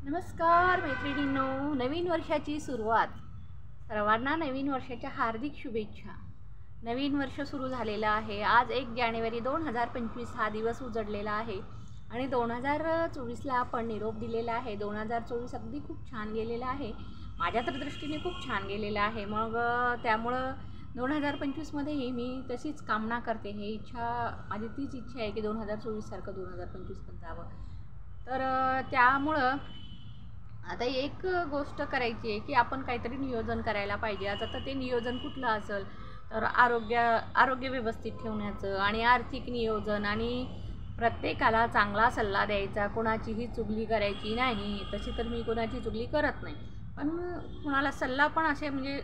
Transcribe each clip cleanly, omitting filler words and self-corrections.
नमस्कार मैत्रिणींनो, नवीन वर्षाची सुरुवात. सर्वांना नवीन वर्षाच्या हार्दिक शुभेच्छा. नवीन वर्ष सुरू झालेलं आहे. आज 1 जानेवारी 2025 हा दिवस उजडलेला आहे आणि 2024ला आपण निरोप दिलेला आहे. 2024 अगदी खूप छान गेलेला आहे. माझ्या तर दृष्टीने खूप छान गेलेला आहे. मग त्यामुळं 2025मध्येही मी तशीच कामना करते. माझी तीच इच्छा आहे की 2024 2025 पण जावं. तर त्यामुळं आता एक गोष्ट करायची आहे की आपण काहीतरी नियोजन करायला पाहिजे. आता ते नियोजन कुठलं असेल तर आरोग्य व्यवस्थित ठेवण्याचं आणि आर्थिक नियोजन आणि प्रत्येकाला चांगला सल्ला द्यायचा, कोणाचीही चुगली करायची नाही. तशी तर मी कोणाची चुगली करत नाही, पण कोणाला सल्ला पण असे म्हणजे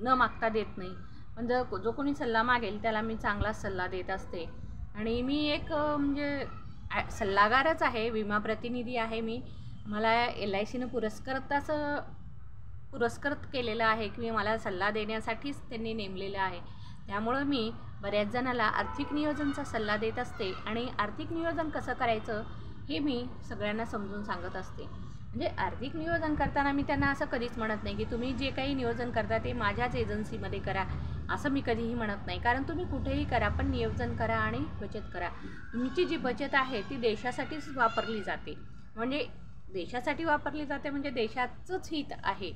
न मागता देत नाही. पण जो कोणी सल्ला मागेल त्याला मी चांगलाच सल्ला देत असते. आणि मी एक म्हणजे सल्लागारच आहे, विमा प्रतिनिधी आहे. मला LICनं पुरस्कृत केलेलं आहे की मला सल्ला देण्यासाठीच त्यांनी नेमलेलं आहे. त्यामुळं मी बऱ्याच जणाला आर्थिक नियोजनचा सल्ला देत असते आणि आर्थिक नियोजन कसं करायचं हे मी सगळ्यांना समजून सांगत असते. म्हणजे आर्थिक नियोजन करताना मी त्यांना असं कधीच म्हणत नाही की तुम्ही जे काही नियोजन करता ते माझ्याच एजन्सीमध्ये करा, असं मी कधीही म्हणत नाही. कारण तुम्ही कुठेही करा, पण नियोजन करा आणि बचत करा. तुमची जी बचत आहे ती देशासाठीच वापरली जाते. म्हणजे देशासाठी वापरली जाते म्हणजे देशाचंच हित आहे.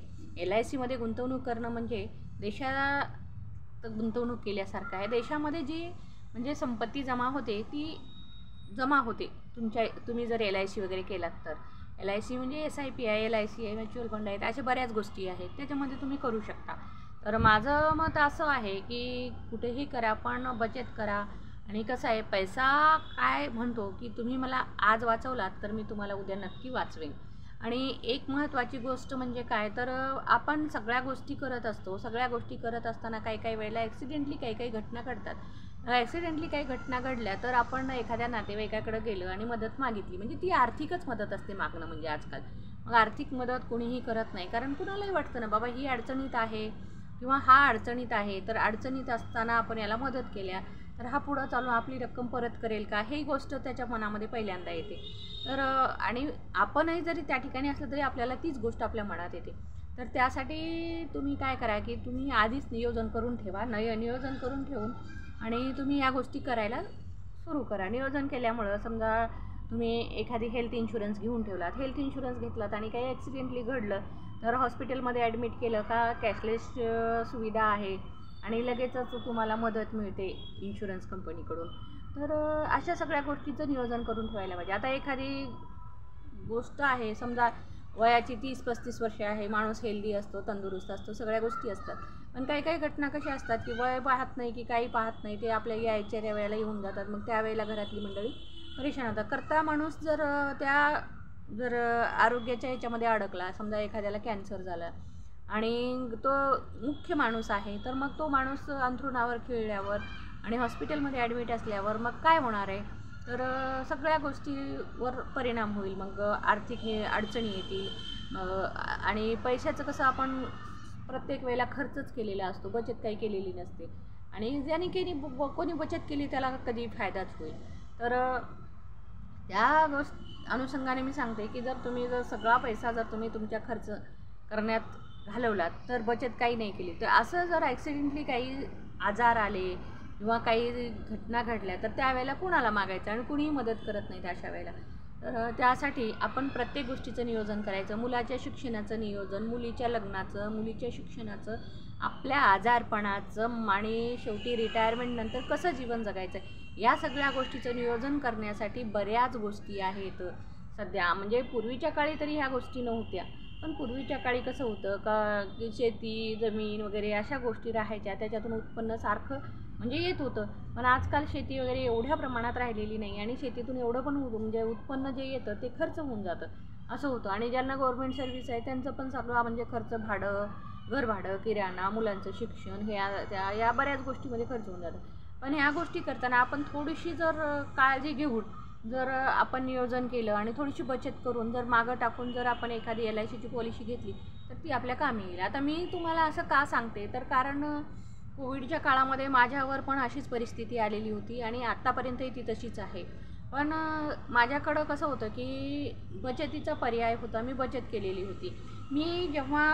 LICमध्ये गुंतवणूक करणं म्हणजे देशात गुंतवणूक केल्यासारखं आहे. देशामध्ये जी म्हणजे संपत्ती जमा होते ती जमा होते. तुम्ही जर LIC वगैरे केलात तर. LIC म्हणजे SIP आहे, LIC आहे, म्युच्युअल फंड आहेत, अशा बऱ्याच गोष्टी आहेत, त्याच्यामध्ये तुम्ही करू शकता. तर माझं मत असं आहे की कुठेही करा पण बचत करा. आणि कसं आहे, पैसा काय म्हणतो की तुम्ही मला आज वाचवलात तर मी तुम्हाला उद्या नक्की वाचवेन. आणि एक महत्त्वाची गोष्ट म्हणजे काय तर आपण सगळ्या गोष्टी करत असतो. सगळ्या गोष्टी करत असताना काही वेळेला ॲक्सिडेंटली काही घटना घडतात. ॲक्सिडेंटली काही घटना घडल्या तर आपण एखाद्या नातेवाईकाकडे गेलं आणि मदत मागितली, म्हणजे ती आर्थिकच मदत असते मागणं म्हणजे आजकाल. मग आर्थिक मदत कोणीही करत नाही, कारण कुणालाही वाटतं ना बाबा ही अडचणीत आहे किंवा हा अडचणीत आहे, तर अडचणीत असताना आपण याला मदत केल्या तर हा पुढं चालून आपली रक्कम परत करेल का, ही गोष्ट त्याच्या मनामध्ये पहिल्यांदा येते. तर आणि आपणही जरी त्या ठिकाणी असलं तरी आपल्याला तीच गोष्ट आपल्या मनात येते. तर त्यासाठी तुम्ही काय करा की तुम्ही आधीच नियोजन करून ठेवा. नियोजन करून ठेवून आणि तुम्ही या गोष्टी करायला सुरू करा. नियोजन केल्यामुळं समजा तुम्ही एखादी हेल्थ इन्शुरन्स घेऊन ठेवलात, हेल्थ इन्शुरन्स घेतलात आणि काही ॲक्सिडेंटली घडलं तर हॉस्पिटलमध्ये ॲडमिट केलं का कॅशलेस सुविधा आहे आणि लगेचच तुम्हाला मदत मिळते इन्शुरन्स कंपनीकडून. तर अशा सगळ्या गोष्टीचं नियोजन करून ठेवायला पाहिजे. आता एखादी गोष्ट आहे, समजा वयाची 30-35 वर्षे आहे, माणूस हेल्दी असतो, तंदुरुस्त असतो, सगळ्या गोष्टी असतात. पण काही घटना कशा असतात की वय पाहत नाही की काही पाहत नाही, ते आपल्या यायच्या त्या वेळेला येऊन जातात. मग त्यावेळेला घरातली मंडळी परेशान होतात. करता माणूस जर आरोग्याच्या ह्याच्यामध्ये अडकला, समजा एखाद्याला कॅन्सर झाला आणि तो मुख्य माणूस आहे, तर मग तो माणूस अंथरुणावर खिळल्यावर आणि हॉस्पिटलमध्ये ॲडमिट असल्यावर मग काय होणार आहे, तर सगळ्या गोष्टीवर परिणाम होईल. मग आर्थिक अडचणी येतील आणि पैशाचं कसं आपण प्रत्येक वेळेला खर्चच केलेला असतो, बचत काही केलेली नसते. आणि ज्याने कोणी बचत केली त्याला कधी फायदाच होईल. तर त्या अनुषंगाने मी सांगते की जर सगळा पैसा तुम्ही तुमच्या खर्च करण्यात घालवलात तर बचत काही नाही केली, तर असं जर ॲक्सिडेंटली काही आजार आले किंवा काही घटना घडल्या तर त्यावेळेला कोणाला मागायचं आणि कुणीही मदत करत नाही अशा वेळेला. तर त्यासाठी आपण प्रत्येक गोष्टीचं नियोजन करायचं. मुलाच्या शिक्षणाचं नियोजन, मुलीच्या लग्नाचं, मुलीच्या शिक्षणाचं, आपल्या आजारपणाचं आणि शेवटी रिटायरमेंटनंतर कसं जीवन जगायचं, या सगळ्या गोष्टीचं नियोजन करण्यासाठी बऱ्याच गोष्टी आहेत सध्या. म्हणजे पूर्वीच्या काळी तरी ह्या गोष्टी नव्हत्या, पण पूर्वीच्या काळी कसं होतं का शेती जमीन वगैरे अशा गोष्टी राहायच्या, त्याच्यातून उत्पन्न सारखं म्हणजे येत होतं. पण आजकाल शेती वगैरे एवढ्या प्रमाणात राहिलेली नाही आणि शेतीतून एवढं पण म्हणजे उत्पन्न जे येतं ते खर्च होऊन जातं असं होतं. आणि ज्यांना गव्हर्मेंट सर्व्हिस आहे त्यांचं पण सगळं म्हणजे खर्च, भाडं, घर भाडं, किराणा, मुलांचं शिक्षण, या बऱ्याच गोष्टीमध्ये खर्च होऊन जातं. पण ह्या गोष्टी करताना आपण थोडीशी जर काळजी घेऊन जर आपण नियोजन केलं आणि थोडीशी बचत करून जर मागं टाकून जर आपण एखादी LICची पॉलिसी घेतली तर ती आपल्या कामी येईल. आता मी तुम्हाला असं का सांगते, तर कारण कोविडच्या काळामध्ये माझ्यावर पण अशीच परिस्थिती आलेली होती आणि आत्तापर्यंतही ती तशीच आहे. पण माझ्याकडं कसं होतं की बचतीचा पर्याय होता. मी बचत केलेली होती. मी जेव्हा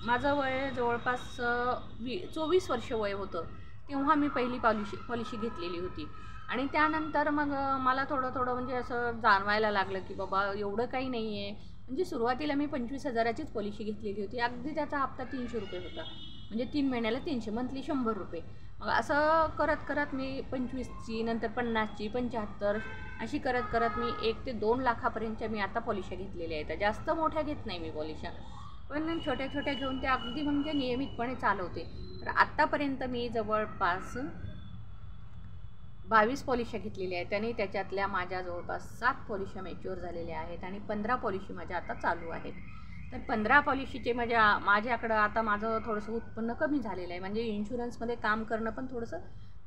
माझं वय जवळपास 24 वर्ष वय होतं, तेव्हा मी पहिली पॉलिसी घेतलेली होती. आणि त्यानंतर मग मला थोडं म्हणजे असं जाणवायला लागलं की बाबा एवढं काही नाही आहे. म्हणजे सुरुवातीला मी 25,000चीच पॉलिसी घेतलेली होती. अगदी त्याचा हप्ता 300 रुपये होता. म्हणजे 3 महिन्याला 300, मंथली 100 रुपये. मग असं करत मी 25ची, नंतर 50ची, 75 अशी करत मी 1 ते 2 लाखापर्यंतच्या मी आता पॉलिशा घेतलेल्या आहेत. जास्त मोठ्या घेत नाही मी पॉलिशा, पण छोट्या घेऊन त्या अगदी म्हणजे नियमितपणे चालवते. तर आत्तापर्यंत मी जवळपास 22 पॉलिशा घेतलेल्या आहेत आणि त्याच्यातल्या माझ्या जवळपास 7 पॉलिशा मॅच्युअर झालेल्या आहेत आणि 15 पॉलिशी माझ्या आता चालू आहेत. तर 15 पॉलिशीचे माझ्याकडं आता माझं थोडंसं उत्पन्न कमी झालेलं आहे. म्हणजे इन्शुरन्समध्ये काम करणं पण थोडंसं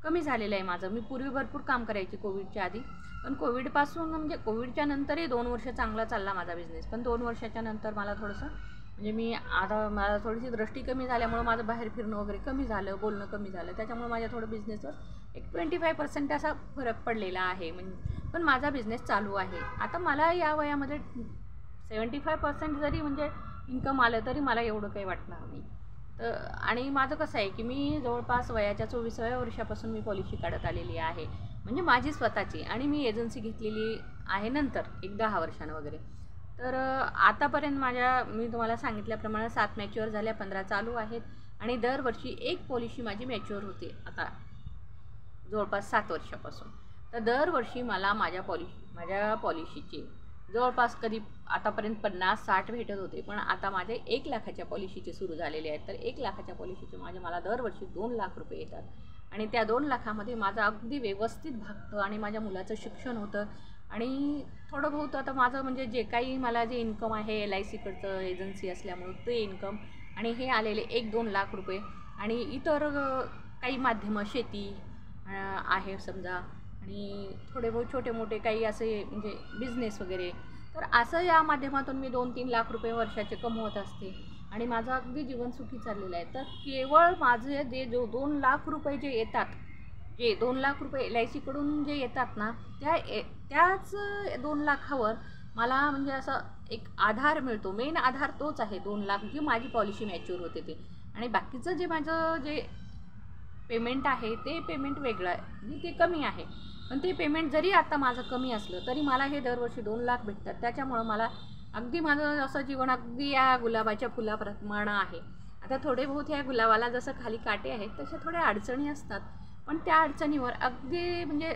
कमी झालेलं आहे माझं. मी पूर्वी भरपूर काम करायची कोविडच्या आधी, पण कोविडपासून म्हणजे कोविडच्या नंतरही 2 वर्ष चांगला चालला माझा बिझनेस. पण 2 वर्षाच्या नंतर मला थोडंसं म्हणजे मला थोडीशी दृष्टी कमी झाल्यामुळं माझं बाहेर फिरणं वगैरे कमी झालं, बोलणं कमी झालं. त्याच्यामुळे माझ्या थोडं बिझनेसवर एक 25% असा फरक पडलेला आहे. पण माझा बिझनेस चालू आहे. आता मला या वयामध्ये 75% जरी म्हणजे इन्कम आलं तरी मला एवढं काही वाटणार नाही. तर आणि माझं कसं आहे की मी जवळपास वयाच्या 24व्या वर्षापासून मी पॉलिसी काढत आलेली आहे. म्हणजे माझी स्वतःची, आणि मी एजन्सी घेतलेली आहे नंतर एक 10 वर्षानं वगैरे. तर आतापर्यंत मी तुम्हाला सांगितल्याप्रमाणे 7 मॅच्युअर झाल्या, 15 चालू आहेत आणि दरवर्षी एक पॉलिसी माझी मॅच्युअर होते आता जवळपास 7 वर्षापासून. तर दरवर्षी मला माझ्या पॉलिसीचे जवळपास कधी आतापर्यंत 50-60 भेटत होते, पण आता माझे 1 लाखाच्या पॉलिसीचे सुरू झालेले आहेत. तर 1 लाखाच्या पॉलिसीचे मला दरवर्षी 2 लाख रुपये येतात आणि त्या 2 लाखामध्ये माझं अगदी व्यवस्थित भागतं आणि माझ्या मुलाचं शिक्षण होतं आणि थोडं बहुत आता माझं म्हणजे जे काही मला जे इन्कम आहे LICकडचं एजन्सी असल्यामुळं ते इन्कम आणि हे आलेले 1-2 लाख रुपये आणि इतर काही माध्यमं शेती आहे समजा आणि थोडे बहुत छोटे मोठे काही असे म्हणजे बिझनेस वगैरे. तर असं या माध्यमातून मी 2-3 लाख रुपये वर्षाचे कमवत असते आणि माझं अगदी जीवन सुखी चाललेलं आहे. तर केवळ माझे जो 2 लाख रुपये जे येतात, जे 2 लाख रुपये LICकडून जे येतात ना, त्याच 2 लाखावर मला म्हणजे असं एक आधार मिळतो. मेन आधार तोच आहे 2 लाख, जी माझी पॉलिसी मॅच्युअर होते ते. आणि बाकीचं जे माझं जे पेमेंट आहे ते पेमेंट वेगळं आहे, म्हणजे ते कमी आहे. पण ते पेमेंट जरी आता माझं कमी असलं तरी मला हे दरवर्षी 2 लाख भेटतात. त्याच्यामुळं मला अगदी माझं असं जीवन अगदी या गुलाबाच्या फुलाप्रमाणे आहे. आता थोडे बहुत ह्या गुलाबाला जसं खाली काटे आहेत तशा थोड्या अडचणी असतात, पण त्या अडचणीवर अगदी म्हणजे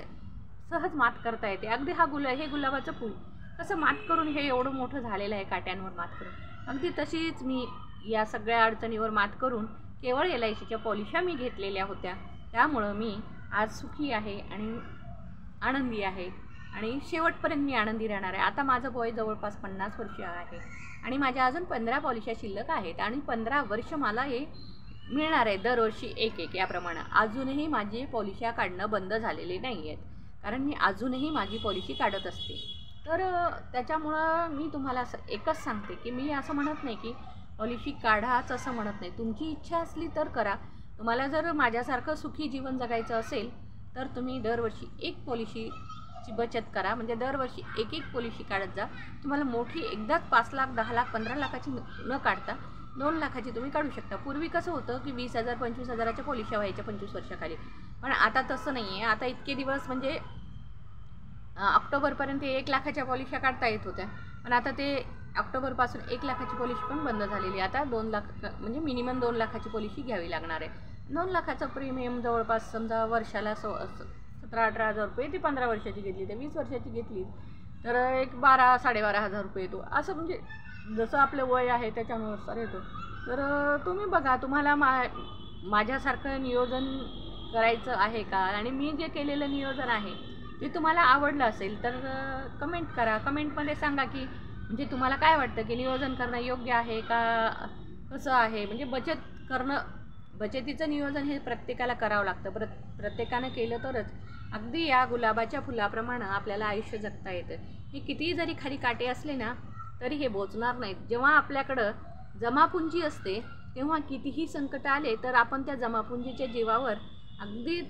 सहज मात करता येते. अगदी हे गुलाबाचं फूल कसं मात करून हे एवढं मोठं झालेलं आहे काट्यांवर मात करून, अगदी तशीच मी या सगळ्या अडचणीवर मात करून केवळ LICच्या पॉलिशा मी घेतलेल्या होत्या. त्यामुळं मी आज सुखी आहे आणि आनंदी आहे आणि शेवटपर्यंत मी आनंदी राहणार आहे. आता माझं वय जवळपास 50 वर्ष आहे आणि माझ्या अजून 15 पॉलिशा शिल्लक आहेत आणि 15 वर्ष मला हे मिळणार आहे दरवर्षी एक याप्रमाणे. अजूनही माझी पॉलिशा काढणं बंद झालेले नाही आहेत, कारण मी अजूनही माझी पॉलिसी काढत असते. तर त्याच्यामुळं मी तुम्हाला असं एकच सांगते की मी असं म्हणत नाही की पॉलिसी काढाच असं म्हणत नाही. तुमची इच्छा असली तर करा. तुम्हाला जर माझ्यासारखं सुखी जीवन जगायचं असेल तर तुम्ही दरवर्षी एक पॉलिसीची बचत करा. म्हणजे दरवर्षी एक पॉलिसी काढत जा. तुम्हाला मोठी एकदाच 5 लाख, 10 लाख, 15 लाखाची न काढता 2 लाखाची तुम्ही काढू शकता. पूर्वी कसं होतं की 20,000, 25,000च्या पॉलिशा व्हायच्या 25 वर्षाखाली, पण आता तसं नाही आहे. आता इतके दिवस म्हणजे ऑक्टोबरपर्यंत 1 लाखाच्या पॉलिशा काढता येत होत्या, पण आता ते ऑक्टोबरपासून 1 लाखाची पॉलिसी पण बंद झालेली आहे. आता 2 लाख म्हणजे मिनिमम 2 लाखाची पॉलिसी घ्यावी लागणार आहे. 2 लाखाचं प्रीमियम जवळपास समजा वर्षाला 17,000-18,000 रुपये. ती 15 वर्षाची घेतली तर 20 वर्षाची घेतली तर एक 12,000-12,500 रुपये येतो. असं म्हणजे जसं आपलं वय आहे त्याच्यानुसार येतो. तर तुम्ही बघा, तुम्हाला माझ्यासारखं नियोजन करायचं आहे का, आणि मी जे केलेलं नियोजन आहे ते तुम्हाला आवडलं असेल तर कमेंट करा. कमेंटमध्ये सांगा की म्हणजे तुम्हाला काय वाटतं की नियोजन करणं योग्य आहे का, कसं आहे. म्हणजे बचतीचं नियोजन हे प्रत्येकाला करावं लागतं. प्रत्येकानं केलं तरच अगदी या गुलाबाच्या फुलाप्रमाणे आपल्याला आयुष्य जगता येतं. हे कितीही जरी खाली काटे असले ना तरी हे बोचणार नाहीत. जेव्हा आपल्याकडं जमापुंजी असते तेव्हा कितीही संकट आले तर आपण त्या जमापुंजीच्या जीवावर अगदी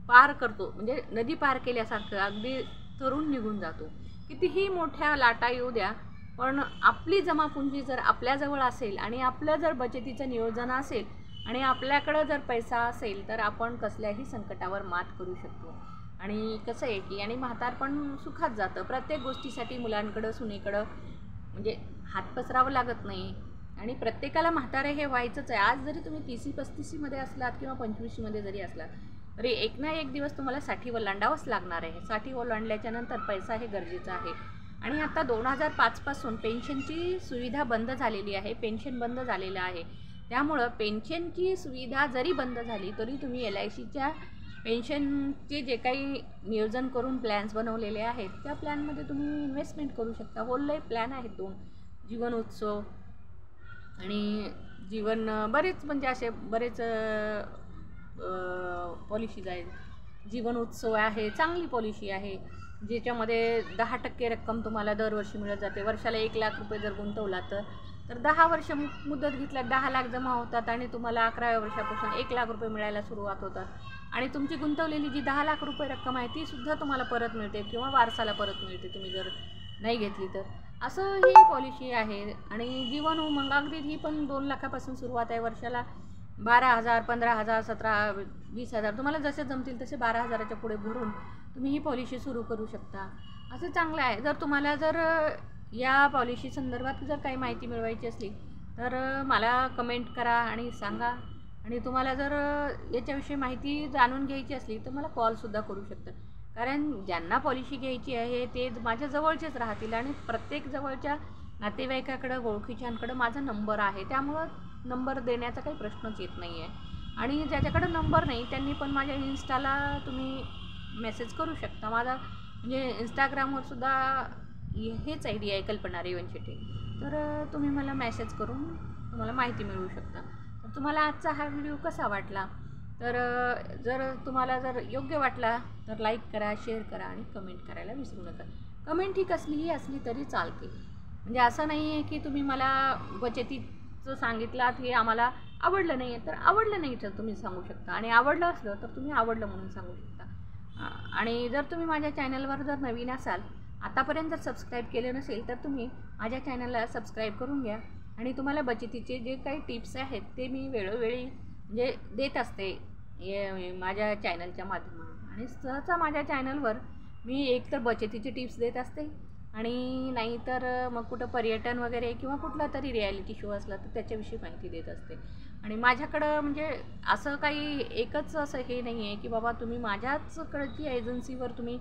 पार करतो, म्हणजे नदी पार केल्यासारखं अगदी तरुण निघून जातो. कितीही मोठ्या लाटा येऊ द्या, पण आपली जमापुंजी जर आपल्याजवळ असेल आणि आपलं जर बचतीचं नियोजन असेल आणि आपल्याकडं जर पैसा असेल तर आपण कसल्याही संकटावर मात करू शकतो. आणि कसं आहे की आणि म्हातारपण सुखात जातं. प्रत्येक गोष्टीसाठी मुलांकडं सुनेकडं म्हणजे हात पसरावं लागत नाही. आणि प्रत्येकाला म्हातारे हे व्हायचंच आहे. आज जरी तुम्ही 30-35मध्ये असलात किंवा 25मध्ये जरी असलात तरी एक ना एक दिवस तुम्हाला 60 ओलांडावंच लागणार आहे. 60 ओलांडल्याच्या नंतर पैसा हे गरजेचं आहे. आणि आता 2005 पासून पेन्शनची सुविधा बंद झालेली आहे, पेन्शन बंद झालेलं आहे. त्यामुळं पेन्शनची सुविधा जरी बंद झाली तरी तुम्ही LICच्या पेन्शनचे जे काही नियोजन करून प्लॅन्स बनवलेले आहेत त्या प्लॅनमध्ये तुम्ही इन्व्हेस्टमेंट करू शकता. होल लाईफ प्लॅन आहेत 2, जीवन उत्सव आणि जीवन बरेच म्हणजे असे बरेच पॉलिसीज आहेत. जीवन उत्सव आहे, चांगली पॉलिसी आहे ज्याच्यामध्ये 10% रक्कम तुम्हाला दरवर्षी मिळत जाते. वर्षाला 1 लाख रुपये जर गुंतवला तर 10 वर्ष मुदत घेतल्यात 10 लाख जमा होतात आणि तुम्हाला 11व्या वर्षापासून 1 लाख रुपये मिळायला सुरुवात होतात. आणि तुमची गुंतवलेली जी 10 लाख रुपये रक्कम आहे तीसुद्धा तुम्हाला परत मिळते किंवा वारसाला परत मिळते तुम्ही जर नाही घेतली तर. असं ही पॉलिसी आहे. आणि जीवन उमंग अगदी ही पण 2 लाखापासून सुरुवात आहे. वर्षाला 12,000, 15,000, 17,000, 20,000 तुम्हाला जसे जमतील तसे 12,000च्या पुढे भरून तुम्ही ही पॉलिसी सुरू करू शकता. असं चांगलं आहे. जर तुम्हाला जर या पॉलिसी संदर्भात जर काही माहिती मिळवायची असली तर मला कमेंट करा आणि सांगा. आणि तुम्हाला जर याच्याविषयी माहिती जाणून घ्यायची असली तर मला कॉलसुद्धा करू शकता. कारण ज्यांना पॉलिसी घ्यायची आहे ते माझ्या जवळचेच राहतील आणि प्रत्येक जवळच्या नातेवाईकाकडं ओळखीच्यांकडं माझा नंबर आहे. त्यामुळं नंबर देण्याचा काही प्रश्नच येत नाही आहे. आणि ज्याच्याकडं नंबर नाही त्यांनी पण माझ्या इन्स्टाला तुम्ही मेसेज करू शकता. माझा म्हणजे इंस्टाग्रामवर सुद्धा हेच ID आहे कल्पना रेवण शेटे. तर तुम्ही मला मेसेज करून तुम्हाला माहिती मिळवू शकता. तर तुम्हाला आजचा हा व्हिडिओ कसा वाटला तर जर तुम्हाला जर योग्य वाटला तर लाईक करा, शेअर करा आणि कमेंट करायला विसरू नका. कमेंट ही कसलीही असली तरी चालते. म्हणजे असं नाही आहे की तुम्ही मला बचतीचं सांगितलात हे आम्हाला आवडलं नाही आहे तर आवडलं नाही तर तुम्ही सांगू शकता. आणि आवडलं असलं तर तुम्ही आवडलं म्हणून सांगू शकता. आणि जर तुम्ही माझ्या चॅनलवर जर नवीन असाल, आतापर्यंत जर सबस्क्राईब केलं नसेल तर तुम्ही माझ्या चॅनलला सबस्क्राईब करून घ्या. आणि तुम्हाला बचतीचे जे काही टिप्स आहेत ते मी वेळोवेळी म्हणजे देत असते माझ्या चॅनलच्या माध्यमातून. आणि सहसा माझ्या चॅनलवर मी एकतर बचतीचे टिप्स देत असते आणि नाहीतर मग कुठं पर्यटन वगैरे किंवा कुठला तरी रिॲलिटी शो असला तर त्याच्याविषयी माहिती देत असते. आणि माझ्याकडं म्हणजे असं काही एकच असं हे नाही आहे की बाबा तुम्ही माझ्याचकडची एजन्सीवर तुम्ही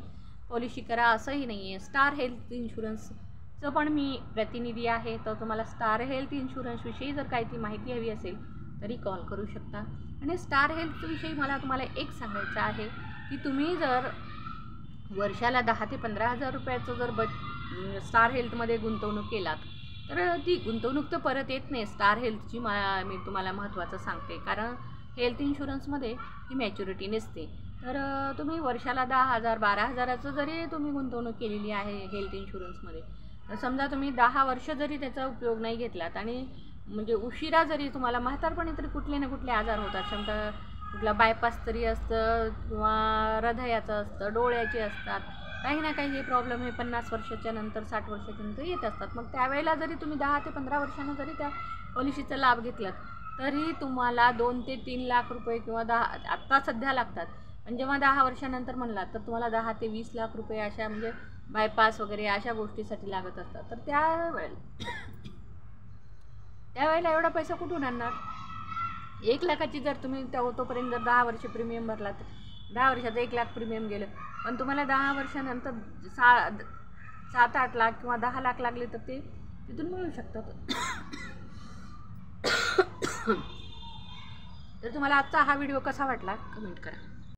पॉलिसी करा असंही नाही आहे. स्टार हेल्थ इन्शुरन्सचं पण मी प्रतिनिधी आहे. तर तुम्हाला स्टार हेल्थ इन्शुरन्सविषयी जर काही ती माहिती हवी असेल तरी कॉल करू शकता. आणि स्टार हेल्थविषयी मला तुम्हाला एक सांगायचं आहे की तुम्ही जर वर्षाला 10,000 ते 15,000 रुपयाचं जर स्टार हेल्थमध्ये गुंतवणूक केलात तर ती गुंतवणूक तर परत येत नाही. स्टार हेल्थची मी तुम्हाला महत्त्वाचं सांगते. कारण हेल्थ इन्शुरन्समध्ये ही मॅच्युरिटी नसते. तर तुम्ही वर्षाला 10,000, 12,000चं जरी तुम्ही गुंतवणूक केलेली आहे हेल्थ इन्शुरन्समध्ये तर समजा तुम्ही 10 वर्ष जरी त्याचा उपयोग नाही घेतलात आणि म्हणजे उशिरा जरी तुम्हाला म्हातारपणी तरी कुठले ना कुठले आजार होतात. समजा कुठला बायपास तरी असतं किंवा हृदयाचं असतं, डोळ्याचे असतात, काही ना काही हे प्रॉब्लेम हे 50 वर्षाच्या नंतर 60 वर्षाच्या नंतर येत असतात. मग त्यावेळेला जरी तुम्ही 10 ते 15 वर्षांनं जरी त्या पॉलिसीचा लाभ घेतलात तरी तुम्हाला 2 ते 3 लाख रुपये किंवा 10 आत्ता सध्या लागतात. पण जेव्हा 10 वर्षानंतर म्हणलात तर तुम्हाला 10 ते 20 लाख रुपये अशा म्हणजे बायपास वगैरे अशा गोष्टीसाठी लागत असतात. तर त्यावेळेला एवढा पैसा कुठून आणणार? 1 लाखाची जर तुम्ही तोपर्यंत जर 10 वर्ष प्रीमियम भरला तर 10 वर्षाचं 1 लाख प्रीमियम गेलं. पण तुम्हाला 10 वर्षानंतर 7-8 लाख किंवा 10 लाख लागले तर ते तिथून मिळू शकतात. तर तुम्हाला आजचा हा व्हिडिओ कसा वाटला कमेंट करा.